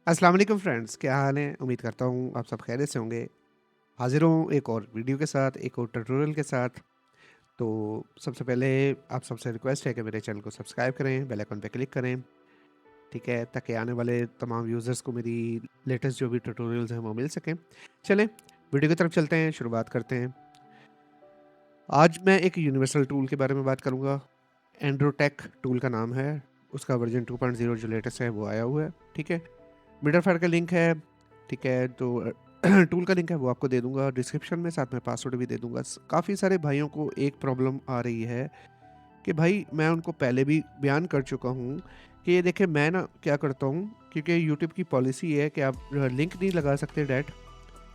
अस्सलाम वालेकुम फ्रेंड्स, क्या हाल है? उम्मीद करता हूँ आप सब खैरियत से होंगे। हाज़िर हूँ एक और वीडियो के साथ, एक और ट्यूटोरियल के साथ। तो सबसे पहले आप सबसे रिक्वेस्ट है कि मेरे चैनल को सब्सक्राइब करें, बेल आइकन पे क्लिक करें, ठीक है? ताकि आने वाले तमाम यूज़र्स को मेरी लेटेस्ट जो भी ट्यूटोरियल्स हैं वो मिल सकें। चलें वीडियो की तरफ चलते हैं, शुरुआत करते हैं। आज मैं एक यूनिवर्सल टूल के बारे में बात करूँगा। एंड्रोटेक टूल का नाम है, उसका वर्ज़न 2.0 जो लेटेस्ट है वो आया हुआ है, ठीक है? मिडलफायर का लिंक है, ठीक है? तो टूल का लिंक है वो आपको दे दूँगा डिस्क्रिप्शन में, साथ में पासवर्ड भी दे दूँगा। काफ़ी सारे भाइयों को एक प्रॉब्लम आ रही है कि भाई मैं उनको पहले भी बयान कर चुका हूँ कि ये देखिए मैं ना क्या करता हूँ, क्योंकि यूट्यूब की पॉलिसी है कि आप लिंक नहीं लगा सकते डायरेक्ट।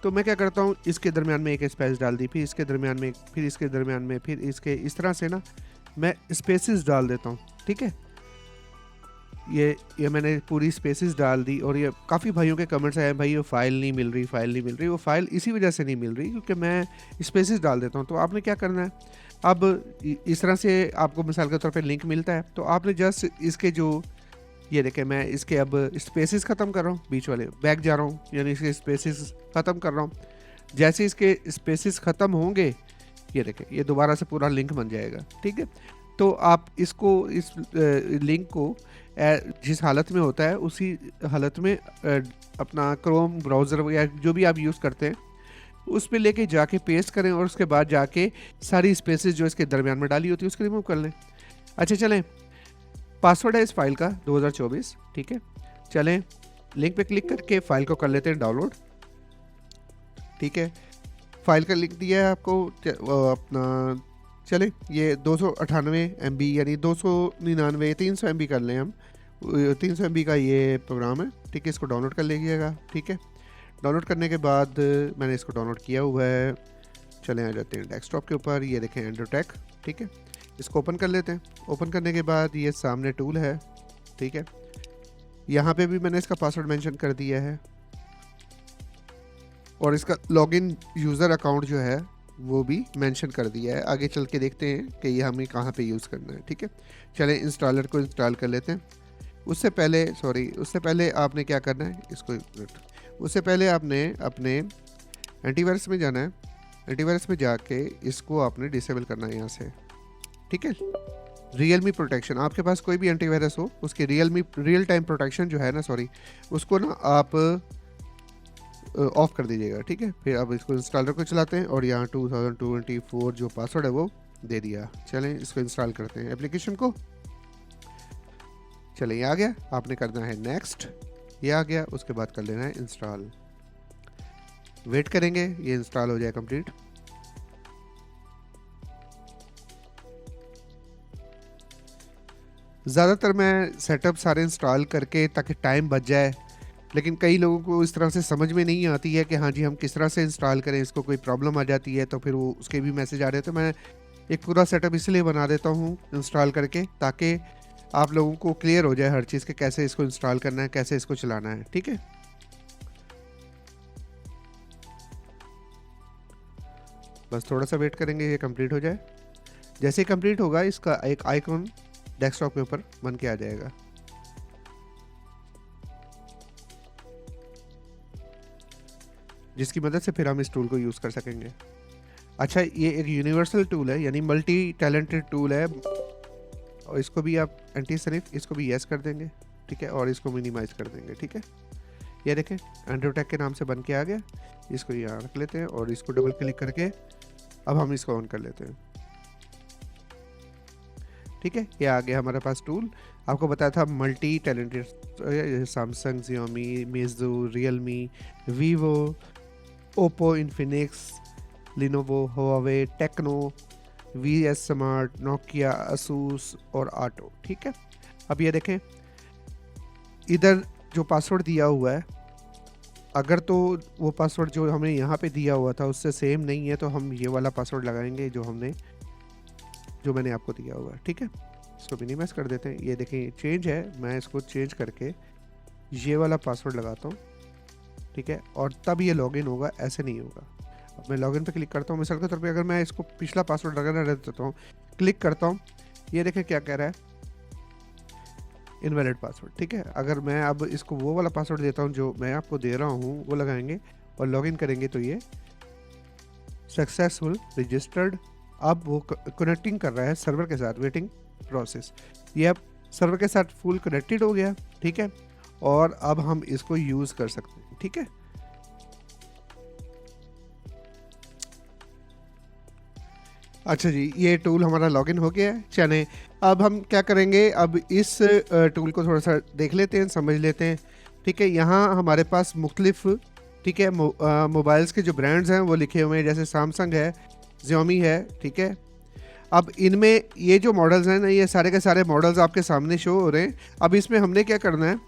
तो मैं क्या करता हूँ, इसके दरमियान में एक स्पेस डाल दी, फिर इसके दरमियान में, फिर इसके दरमियान में, फिर इसके, इस तरह से ना मैं स्पेसेस डाल देता हूँ, ठीक है? ये मैंने पूरी स्पेसेस डाल दी और ये काफ़ी भाइयों के कमेंट्स आए, भाई ये फ़ाइल नहीं मिल रही, फ़ाइल नहीं मिल रही। वो फ़ाइल इसी वजह से नहीं मिल रही क्योंकि मैं स्पेसेस डाल देता हूँ। तो आपने क्या करना है, अब इस तरह से आपको मिसाल के तौर पे लिंक मिलता है, तो आपने जस्ट इसके जो, ये देखें मैं इसके अब स्पेसेस ख़त्म कर रहा हूँ, बीच वाले बैक जा रहा हूँ, यानी इसके स्पेसेस ख़त्म कर रहा हूँ। जैसे इसके स्पेसेस ख़त्म होंगे, ये देखें ये दोबारा से पूरा लिंक बन जाएगा, ठीक है? तो आप इसको, इस लिंक को जिस हालत में होता है उसी हालत में अपना क्रोम ब्राउज़र या जो भी आप यूज़ करते हैं उस पे लेके जाके पेस्ट करें और उसके बाद जाके सारी स्पेसेस जो इसके दरमियान में डाली होती है उसको रिमूव कर लें। अच्छा चलें, पासवर्ड है इस फाइल का 2024, ठीक है? चलें लिंक पे क्लिक करके फ़ाइल को कर लेते हैं डाउनलोड, ठीक है? फ़ाइल का लिंक दिया है आपको, अपना चलें ये 298 MB यानी 299 300 MB कर लें हम। 300 MB का ये प्रोग्राम है, ठीक है? इसको डाउनलोड कर लीजिएगा, ठीक है? डाउनलोड करने के बाद मैंने इसको डाउनलोड किया हुआ है। चलें आ जाते हैं डेस्कटॉप के ऊपर, ये देखें एंड्रोटेक, ठीक है? इसको ओपन कर लेते हैं। ओपन करने के बाद ये सामने टूल है, ठीक है? यहाँ पे भी मैंने इसका पासवर्ड मेंशन कर दिया है और इसका लॉगिन यूज़र अकाउंट जो है वो भी मेंशन कर दिया है। आगे चल के देखते हैं कि ये हमें कहाँ पे यूज़ करना है, ठीक है? चलें इंस्टॉलर को इंस्टॉल कर लेते हैं। उससे पहले आपने क्या करना है, इसको उससे पहले आपने अपने एंटीवायरस में जाना है। एंटीवायरस में जाके इसको आपने डिसेबल करना है यहाँ से, ठीक है? रियलमी प्रोटेक्शन, आपके पास कोई भी एंटीवायरस हो उसके रियल टाइम प्रोटेक्शन जो है ना, सॉरी, उसको ना आप ऑफ कर दीजिएगा, ठीक है? फिर अब इसको इंस्टॉलर को चलाते हैं और यहाँ 2024 जो पासवर्ड है वो दे दिया। चलें इसको इंस्टॉल करते हैं एप्लीकेशन को। चलें ये आ गया, आपने करना है नेक्स्ट, ये आ गया, उसके बाद कर लेना है इंस्टॉल। वेट करेंगे ये इंस्टॉल हो जाए कंप्लीट। ज़्यादातर मैं सेटअप सारे इंस्टॉल करके ताकि टाइम बच जाए, लेकिन कई लोगों को इस तरह से समझ में नहीं आती है कि हाँ जी हम किस तरह से इंस्टॉल करें, इसको कोई प्रॉब्लम आ जाती है तो फिर वो उसके भी मैसेज आ रहे हैं। तो मैं एक पूरा सेटअप इसलिए बना देता हूँ इंस्टॉल करके, ताकि आप लोगों को क्लियर हो जाए हर चीज़ के कैसे इसको इंस्टॉल करना है, कैसे इसको चलाना है, ठीक है? बस थोड़ा सा वेट करेंगे ये कंप्लीट हो जाए। जैसे ही कंप्लीट होगा इसका एक आइकॉन डेस्कटॉप के ऊपर बन के आ जाएगा, जिसकी मदद से फिर हम इस टूल को यूज़ कर सकेंगे। अच्छा ये एक यूनिवर्सल टूल है यानी मल्टी टैलेंटेड टूल है, और इसको भी आप एंटी सनिफ इसको भी यस कर देंगे, ठीक है? और इसको मिनिमाइज कर देंगे, ठीक है? ये देखें एंड्रोटेक के नाम से बन के आ गया। इसको यहाँ रख लेते हैं और इसको डबल क्लिक करके अब हम इसको ऑन कर लेते हैं, ठीक है? ये आ गया हमारे पास टूल। आपको बताया था multi talented, Samsung, Xiaomi, Meizu, Realme, Vivo, Oppo, Infinix, Lenovo, Huawei, Tecno, Vsmart, Nokia, Asus और आटो, ठीक है? अब ये देखें इधर जो पासवर्ड दिया हुआ है, अगर तो वो पासवर्ड जो हमने यहाँ पे दिया हुआ था उससे सेम नहीं है तो हम ये वाला पासवर्ड लगाएंगे जो मैंने आपको दिया हुआ है, ठीक है? इसको मिनिमाइज कर देते हैं। ये देखें चेंज है, मैं इसको चेंज करके ये वाला पासवर्ड लगाता हूँ, ठीक है? और तब ये लॉगिन होगा, ऐसे नहीं होगा। अब मैं लॉगिन पे क्लिक करता हूँ, मिसाल के तौर पे अगर मैं इसको पिछला पासवर्ड लगाना रह देता हूँ, क्लिक करता हूँ, ये देखें क्या कह रहा है, इनवैलिड पासवर्ड, ठीक है। अगर मैं अब इसको वो वाला पासवर्ड देता हूँ जो मैं आपको दे रहा हूँ, वो लगाएंगे और लॉगिन करेंगे तो ये सक्सेसफुल रजिस्टर्ड, अब वो कनेक्टिंग कर रहा है सर्वर के साथ, वेटिंग प्रोसेस। ये अब सर्वर के साथ फुल कनेक्टेड हो गया, ठीक है। और अब हम इसको यूज़ कर सकते हैं, ठीक है। अच्छा जी, ये टूल हमारा लॉगिन हो गया है। चलें अब हम क्या करेंगे, अब इस टूल को थोड़ा सा देख लेते हैं, समझ लेते हैं, ठीक है। यहाँ हमारे पास मुख्तलिफ, ठीक है, मोबाइल्स के जो ब्रांड्स हैं वो लिखे हुए हैं, जैसे सैमसंग है, Xiaomi है, ठीक है। अब इनमें ये जो मॉडल्स हैं ना, ये सारे के सारे मॉडल्स आपके सामने शो हो रहे हैं। अब इसमें हमने क्या करना है,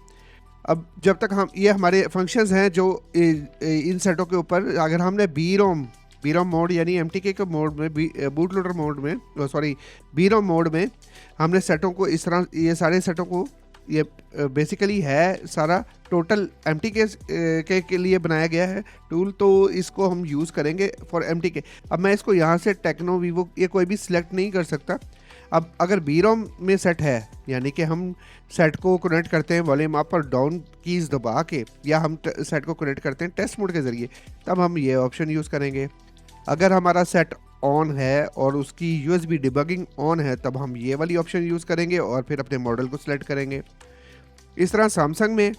अब जब तक हम, ये हमारे फंक्शंस हैं जो इन सेटों के ऊपर, अगर हमने बी रोम मोड यानी MTK के मोड में, बूट लोडर मोड में, सॉरी बी रोम मोड में हमने सेटों को इस तरह, ये सारे सेटों को, ये बेसिकली है सारा टोटल MTK के लिए बनाया गया है टूल, तो इसको हम यूज़ करेंगे फॉर MTK। अब मैं इसको यहाँ से टेक्नो, वीवो, ये कोई भी सिलेक्ट नहीं कर सकता। अब अगर बी रोम में सेट है, यानी कि हम सेट को कनेक्ट करते हैं वॉल्यूम अप और डाउन कीज़ दबा के, या हम सेट को कनेक्ट करते हैं टेस्ट मोड के ज़रिए, तब हम ये ऑप्शन यूज़ करेंगे। अगर हमारा सेट ऑन है और उसकी USB डिबगिंग ऑन है, तब हम ये वाली ऑप्शन यूज़ करेंगे और फिर अपने मॉडल को सिलेक्ट करेंगे। इस तरह सैमसंग में,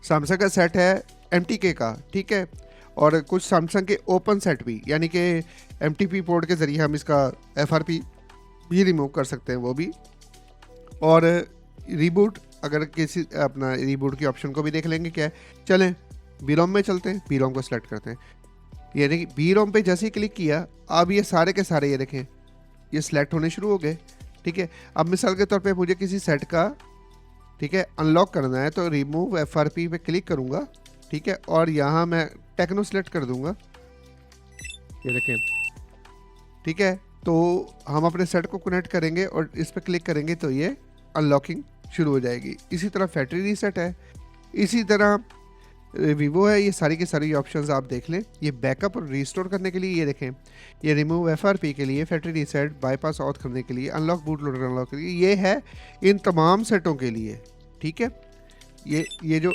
सैमसंग का सेट है MTK का, ठीक है, और कुछ सैमसंग के ओपन सेट भी, यानी कि MTP पोर्ट के ज़रिए हम इसका FRP भी रिमूव कर सकते हैं, वो भी। और रीबूट, अगर किसी अपना रीबूट की ऑप्शन को भी देख लेंगे क्या है। चलें बी रोम में चलते हैं, बी रोम को सिलेक्ट करते हैं। यानी कि बी रोम पे जैसे ही क्लिक किया, अब ये सारे के सारे, ये देखें, ये सिलेक्ट होने शुरू हो गए, ठीक है। अब मिसाल के तौर पे मुझे किसी सेट का, ठीक है, अनलॉक करना है, तो रिमूव FRP पे क्लिक करूँगा, ठीक है, और यहाँ मैं टेक्नो सेलेक्ट कर दूँगा, ये देखें, ठीक है। तो हम अपने सेट को कनेक्ट करेंगे और इस पर क्लिक करेंगे तो ये अनलॉकिंग शुरू हो जाएगी। इसी तरह फैक्ट्री रीसेट है, इसी तरह वीवो है, ये सारी के सारी ऑप्शंस आप देख लें। ये बैकअप और रिस्टोर करने के लिए, ये देखें, ये रिमूव FRP के लिए, फैक्ट्री रीसेट, बाईपास ऑथ करने के लिए, अनलॉक बूट लोडर अनलॉक के लिए, ये है इन तमाम सेटों के लिए, ठीक है। ये जो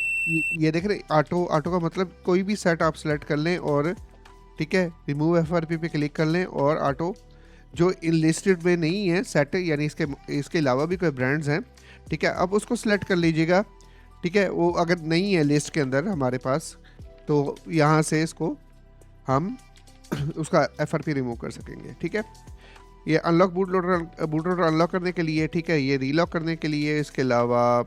ये देख रहे, ऑटो का मतलब कोई भी सेट आप सेलेक्ट कर लें और, ठीक है, रिमूव FRP पे क्लिक कर लें और ऑटो, जो इन लिस्टेड में नहीं है सेट, यानी इसके अलावा भी कोई ब्रांड्स हैं, ठीक है, अब उसको सिलेक्ट कर लीजिएगा, ठीक है। वो अगर नहीं है लिस्ट के अंदर हमारे पास, तो यहाँ से इसको हम उसका FRP रिमूव कर सकेंगे, ठीक है। ये अनलॉक बूट लोडर अनलॉक करने के लिए, ठीक है, ये रीलॉक करने के लिए, इसके अलावा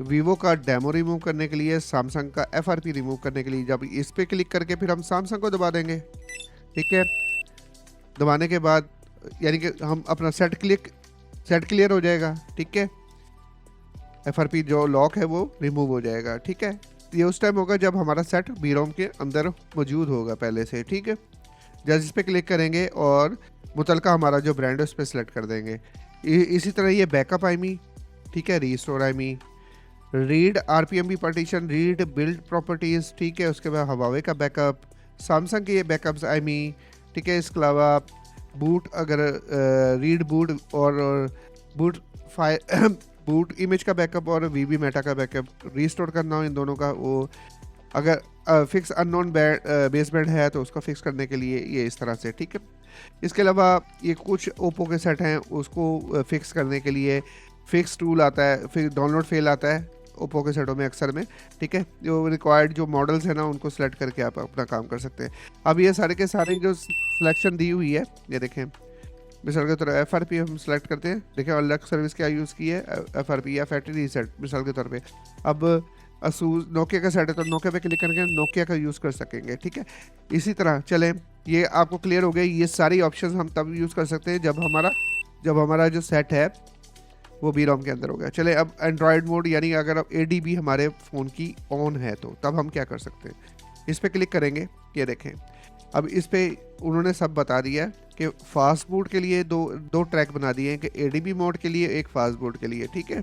वीवो का डेमो रिमूव करने के लिए, सैमसंग का FRP रिमूव करने के लिए, जब इस पर क्लिक करके फिर हम सैमसंग को दबा देंगे, ठीक है। दबाने के बाद यानी कि हम अपना सेट क्लियर हो जाएगा, ठीक है। FRP जो लॉक है वो रिमूव हो जाएगा, ठीक है। ये उस टाइम होगा जब हमारा सेट बी रोम के अंदर मौजूद होगा पहले से, ठीक है। जैसे इस पर क्लिक करेंगे और मुतलका हमारा जो ब्रांड है उस पर सिलेक्ट कर देंगे। इसी तरह ये बैकअप IME, ठीक है, restore IME, read RPMB partition, read build properties, ठीक है। उसके बाद हवावे का बैकअप, सैमसंग के ये बैकअप्स IME, ठीक है। इसके अलावा बूट, अगर रीड बूट और बूट फाइल बूट इमेज का बैकअप और VB मेटा का बैकअप रीस्टोर करना हो इन दोनों का, वो अगर फिक्स अननोन बेस बैंड है तो उसको फिक्स करने के लिए ये इस तरह से, ठीक है। इसके अलावा ये कुछ ओप्पो के सेट हैं, उसको फिक्स करने के लिए फिक्स टूल आता है, फिर डाउनलोड फेल आता है ओप्पो के सेटों में अक्सर में, ठीक है। जो रिक्वायर्ड जो मॉडल्स हैं ना, उनको सेलेक्ट करके आप अपना काम कर सकते हैं। अब ये सारे के सारे जो सिलेक्शन दी हुई है, ये देखें, मिसाल के तौर पर FRP हम सेलेक्ट करते हैं, देखें अलग सर्विस क्या यूज़ की है, FRP या फैक्ट्री रीसेट मिसाल के तौर पे। अब असूस नोकिया का सेट है तो नोकिया पे क्लिक करके नोकिया का यूज़ कर सकेंगे, ठीक है। इसी तरह चलें, ये आपको क्लियर हो गया, ये सारी ऑप्शंस हम तब यूज़ कर सकते हैं जब हमारा जो सेट है वो बी रोम के अंदर हो गया। चले अब एंड्रॉयड मोड, यानी अगर अब ADB हमारे फ़ोन की ऑन है तो तब हम क्या कर सकते हैं, इस पर क्लिक करेंगे, ये देखें। अब इस पे उन्होंने सब बता दिया कि फास्ट बूट के लिए दो ट्रैक बना दिए हैं, कि ADB मोड के लिए, एक फास्ट बूट के लिए, ठीक है।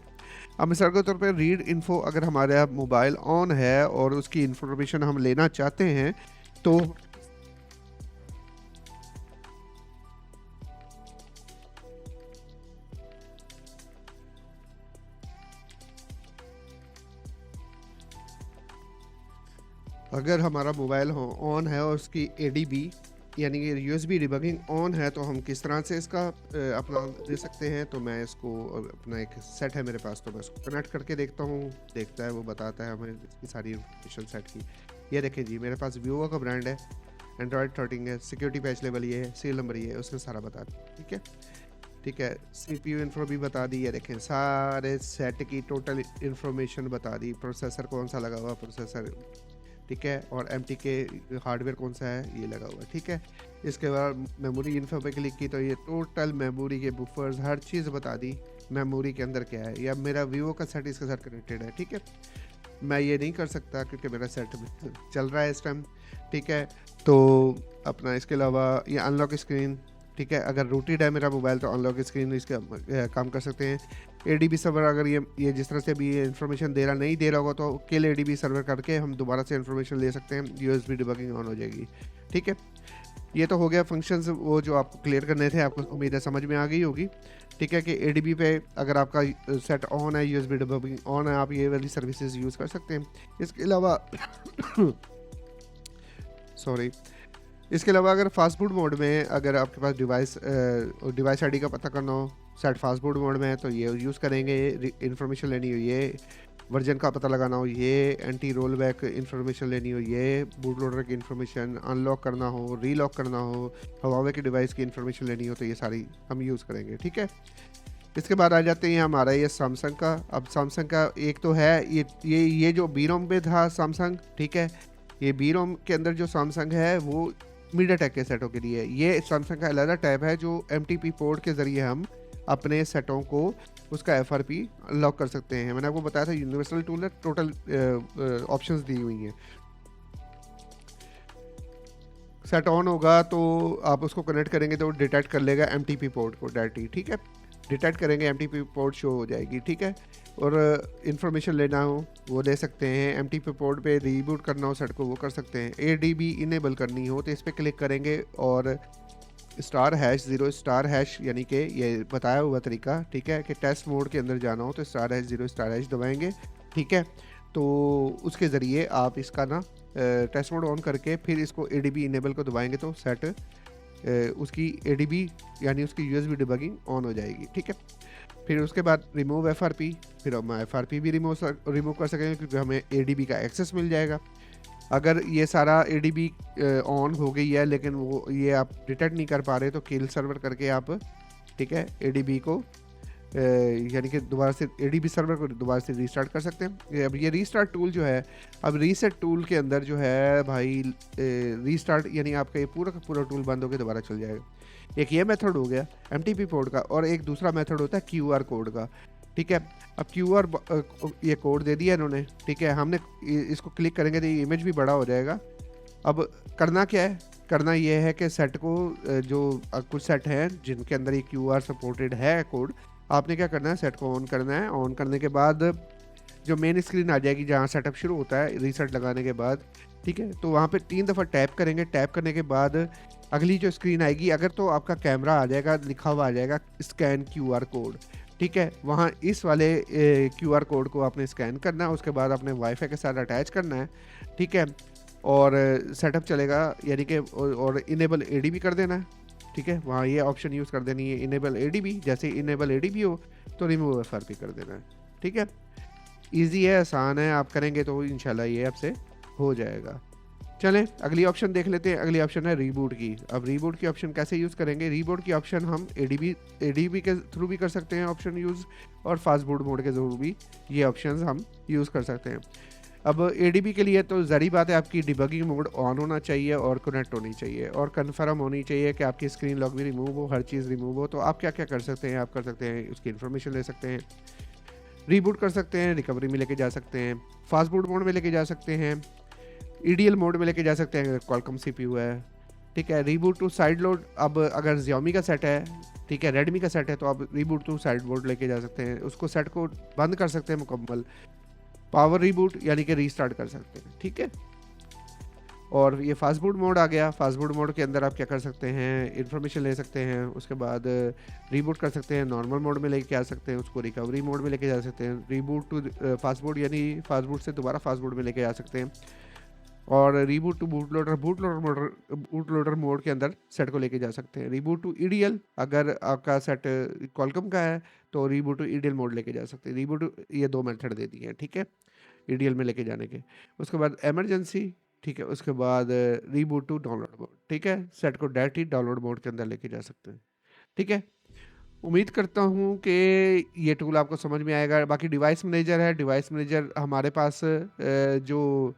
अब मिसाल के तौर पर रीड इन्फो, अगर हमारा मोबाइल ऑन है और उसकी इंफॉर्मेशन हम लेना चाहते हैं तो अगर हमारा मोबाइल हो ऑन है और उसकी एडीबी यानी कि यूएसबी डिबगिंग ऑन है, तो हम किस तरह से इसका अपना दे सकते हैं। तो मैं इसको अपना एक सेट है मेरे पास, तो मैं उसको कनेक्ट करके देखता हूँ, देखता है, वो बताता है हमें इसकी सारी इन्फॉर्मेशन सेट की। ये देखें जी, मेरे पास वीवो का ब्रांड है, एंड्रॉयड 13 है, सिक्योरिटी पैच लेवल ये है, सीरियल नंबर ये है, उसने सारा बता दिया। ठीक है, ठीक है। सीपीयू इन्फो भी बता दी है, देखें सारे सेट की टोटल इन्फॉर्मेशन बता दी, प्रोसेसर कौन सा लगा हुआ प्रोसेसर, ठीक है, और एमटी के हार्डवेयर कौन सा है ये लगा हुआ है। ठीक है, इसके बाद मेमोरी इन्फो पे क्लिक की तो ये टोटल मेमोरी के बुफर्स हर चीज़ बता दी, मेमोरी के अंदर क्या है, या मेरा वीवो का सेट इसके साथ कनेक्टेड है। ठीक है, मैं ये नहीं कर सकता क्योंकि मेरा सेट चल रहा है इस टाइम। ठीक है, तो अपना इसके अलावा ये अनलॉक स्क्रीन, ठीक है, अगर रूटेड है मेरा मोबाइल तो अनलॉक स्क्रीन इसका काम कर सकते हैं। एडीबी सर्वर अगर ये जिस तरह से अभी ये इन्फॉर्मेशन दे रहा नहीं दे रहा होगा तो किल एडीबी सर्वर करके हम दोबारा से इन्फॉर्मेशन ले सकते हैं, यूएसबी डिबगिंग ऑन हो जाएगी। ठीक है, ये तो हो गया फंक्शंस वो जो आपको क्लियर करने थे, आपको उम्मीद है समझ में आ गई होगी। ठीक है, कि एडीबी पे अगर आपका सेट ऑन है, यूएसबी डिबगिंग ऑन है, आप ये वाली सर्विसेज यूज़ कर सकते हैं। इसके अलावा सॉरी, इसके अलावा अगर फास्ट फूड मोड में अगर आपके पास डिवाइस आईडी का पता करना हो, सेट फास्ट फूड मोड में है तो ये यूज़ करेंगे। इन्फॉर्मेशन लेनी हो ये, वर्जन का पता लगाना हो ये, एंटी रोल बैक इन्फॉर्मेशन लेनी हो ये, बूट लोडर की इन्फॉर्मेशन, अनलॉक करना हो, रीलॉक करना हो, हवावे की डिवाइस की इन्फॉर्मेशन लेनी हो, तो ये सारी हम यूज़ करेंगे। ठीक है, इसके बाद आ जाते हैं हमारा ये सैमसंग का। अब सैमसंग का एक तो है ये जो बीरोम पे था सैमसंग, ठीक है, ये बीरोम के अंदर जो सैमसंग है वो मीडियाटेक के सेटों के लिए, ये सैमसंग का अलग टैब है जो एमटीपी पोर्ट के ज़रिए हम अपने सेटों को उसका एफआरपी लॉक कर सकते हैं। मैंने आपको बताया था यूनिवर्सल टूल है, टोटल ऑप्शंस दी हुई हैं। सेट ऑन होगा तो आप उसको कनेक्ट करेंगे तो डिटेक्ट कर लेगा एमटीपी पोर्ट को डायरेक्टली। ठीक है, डिटेक्ट करेंगे एमटीपी पोर्ट शो हो जाएगी। ठीक है, और इन्फॉर्मेशन लेना हो वो ले सकते हैं, एमटीपी पोर्ट पे रीबूट करना हो सेट को वो कर सकते हैं, एडीबी इनेबल करनी हो तो इस पर क्लिक करेंगे और *#0 *# यानी कि ये बताया हुआ तरीका, ठीक है, कि टेस्ट मोड के अंदर जाना हो तो *0 * दबाएंगे। ठीक है, तो उसके ज़रिए आप इसका ना टेस्ट मोड ऑन करके फिर इसको एडीबी इनेबल को दबाएंगे तो सेट उसकी एडीबी यानी उसकी यूएसबी डिबगिंग ऑन हो जाएगी। ठीक है, फिर उसके बाद रिमूव एफआरपी, फिर हम एफआरपी भी रिमूव कर सकेंगे क्योंकि हमें एडीबी का एक्सेस मिल जाएगा। अगर ये सारा एडीबी ऑन हो गई है लेकिन वो ये आप डिटेक्ट नहीं कर पा रहे तो किल सर्वर करके आप, ठीक है, एडीबी को यानी कि दोबारा से एडीबी सर्वर को दोबारा से रीस्टार्ट कर सकते हैं। अब ये रीस्टार्ट टूल जो है, अब रीसेट टूल के अंदर जो है भाई रीस्टार्ट यानी आपका ये पूरा का पूरा टूल बंद होकर दोबारा चल जाएगा। एक ये मेथड हो गया एमटीपी पोर्ट का, और एक दूसरा मेथड होता है क्यूआर कोड का। ठीक है, अब क्यूआर ये कोड दे दिया इन्होंने, ठीक है, हमने इसको क्लिक करेंगे तो ये इमेज भी बड़ा हो जाएगा। अब करना क्या है, करना ये है कि सेट को जो कुछ सेट हैं जिनके अंदर ये क्यूआर सपोर्टेड है कोड, आपने क्या करना है, सेट को ऑन करना है। ऑन करने के बाद जो मेन स्क्रीन आ जाएगी जहाँ सेटअप शुरू होता है रीसेट लगाने के बाद, ठीक है, तो वहाँ पे 3 दफ़ा टैप करेंगे। टैप करने के बाद अगली जो स्क्रीन आएगी, अगर तो आपका कैमरा आ जाएगा, लिखा हुआ आ जाएगा स्कैन क्यूआर कोड। ठीक है, वहाँ इस वाले क्यूआर कोड को आपने स्कैन करना है, उसके बाद अपने वाईफाई के साथ अटैच करना है। ठीक है, और सेटअप चलेगा यानी कि और इनेबल एडीबी कर देना है। ठीक है, वहाँ ये ऑप्शन यूज़ कर देनी है इनेबल एडीबी, जैसे इनेबल एडीबी हो तो रिमूव एफआरपी कर देना है। ठीक है, ईजी है, आसान है, आप करेंगे तो इंशाल्लाह ये आपसे हो जाएगा। चलें अगली ऑप्शन देख लेते हैं। अगली ऑप्शन है रीबूट की। अब रीबूट की ऑप्शन कैसे यूज़ करेंगे, रीबूट की ऑप्शन हम एडीबी के थ्रू भी कर सकते हैं ऑप्शन यूज़, और फास्ट बूट मोड के थ्रू भी ये ऑप्शंस हम यूज़ कर सकते हैं। अब एडीबी के लिए तो ज़ाहिर बात है आपकी डिबगिंग मोड ऑन होना चाहिए और कनेक्ट होनी चाहिए और कन्फर्म होनी चाहिए कि आपकी स्क्रीन लॉक भी रिमूव हो, हर चीज़ रिमूव हो। तो आप क्या क्या कर सकते हैं, आप कर सकते हैं उसकी इन्फॉर्मेशन ले सकते हैं, रीबूट कर सकते हैं, रिकवरी में लेके जा सकते हैं, फास्ट बूट मोड में लेके जा सकते हैं, ईडीएल मोड में लेके जा सकते हैं अगर क्वालकॉम सीपीयू है। ठीक है, रीबूट टू साइड लोड, अब अगर Xiaomi का सेट है, ठीक है, रेडमी का सेट है, तो आप रीबूट टू साइड लोड लेके जा सकते हैं, उसको सेट को बंद कर सकते हैं मुकम्मल, पावर रीबूट यानी कि रीस्टार्ट कर सकते हैं। ठीक है, और ये फास्ट बूट मोड आ गया। फास्ट बूट मोड के अंदर आप क्या कर सकते हैं, इन्फॉर्मेशन ले सकते हैं, उसके बाद रीबूट कर सकते हैं, नॉर्मल मोड में लेके आ सकते हैं, उसको रिकवरी मोड में लेके जा सकते हैं, रीबूट टू फास्ट बूट यानी फास्ट बूट से दोबारा फास्ट बूट में लेके जा सकते हैं, और reboot to bootloader mode के अंदर सेट को लेके जा सकते हैं। रीबूट टू ईडीएल, अगर आपका सेट क्वालकॉम का है तो रीबूट टू ईडीएल मोड लेके जा सकते हैं। रीबूट टू, ये 2 मेथड दे दिए हैं, ठीक है, ईडीएल में लेके जाने के। उसके बाद इमरजेंसी, ठीक है, उसके बाद रीबूट टू डाउनलोड मोड, ठीक है, सेट को डायरेक्ट ही डाउनलोड मोड के अंदर लेके जा सकते हैं, ठीक है। उम्मीद करता हूँ कि ये टूल आपको समझ में आएगा। बाकी डिवाइस मैनेजर है, डिवाइस मैनेजर हमारे पास जो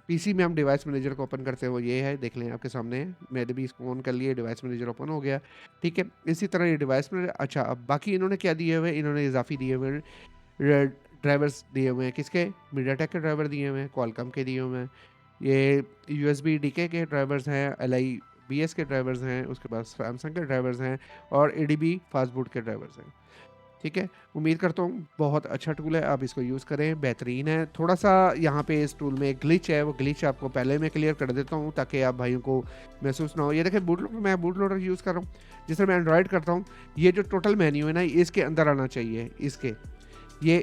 पीसी में हम डिवाइस मैनेजर को ओपन करते हैं वो ये है, देख लें आपके सामने है। मैंने भी इसको ऑन कर लिया, डिवाइस मैनेजर ओपन हो गया, ठीक है। इसी तरह ये डिवाइस मैनेजर, अच्छा अब बाकी इन्होंने क्या दिए हुए हैं, इन्होंने इजाफी दिए हुए हैं, ड्राइवर्स दिए हुए हैं, किसके, मीडियाटेक के ड्राइवर दिए हुए हैं, क्वालकॉम के दिए हुए हैं, ये यूएसबी डीके के ड्राइवर्स हैं, एलआई बीएस के ड्राइवर्स हैं, उसके बाद सैमसंग के ड्राइवर्स हैं, और एडीबी फास्टबूट के ड्राइवर्स हैं, ठीक है। उम्मीद करता हूँ बहुत अच्छा टूल है, आप इसको यूज़ करें, बेहतरीन है। थोड़ा सा यहाँ पे इस टूल में एक ग्लिच है, वो ग्लिच आपको पहले मैं क्लियर कर देता हूँ ताकि आप भाइयों को महसूस ना हो। ये देखिए बूट लोडर, मैं बूट लोडर यूज़ कर रहा हूँ, जिस तरह मैं एंड्रॉयड करता हूँ, ये जो टोटल मेन्यू है ना, इसके अंदर आना चाहिए, इसके ये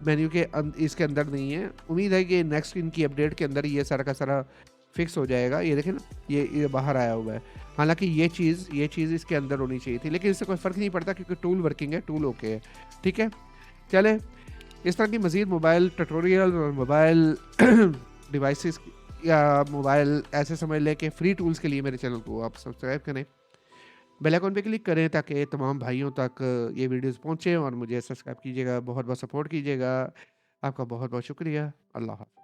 मेन्यू के इसके अंदर नहीं है। उम्मीद है कि नेक्स्ट इनकी अपडेट के अंदर ये सारा का सारा फिक्स हो जाएगा। ये देखें ना, ये बाहर आया हुआ है, हालांकि ये चीज़ इसके अंदर होनी चाहिए थी, लेकिन इससे कोई फ़र्क नहीं पड़ता क्योंकि टूल वर्किंग है, टूल ओके है, ठीक है। चलें, इस तरह की मज़ीद मोबाइल ट्यूटोरियल और मोबाइल डिवाइसेस या मोबाइल ऐसे समझ लें कि फ्री टूल्स के लिए मेरे चैनल को आप सब्सक्राइब करें, बेल आइकन पे क्लिक करें ताकि तमाम भाइयों तक ये वीडियोस पहुंचे, और मुझे सब्सक्राइब कीजिएगा, बहुत बहुत सपोर्ट कीजिएगा। आपका बहुत बहुत शुक्रिया। अल्लाह हाफ़िज़।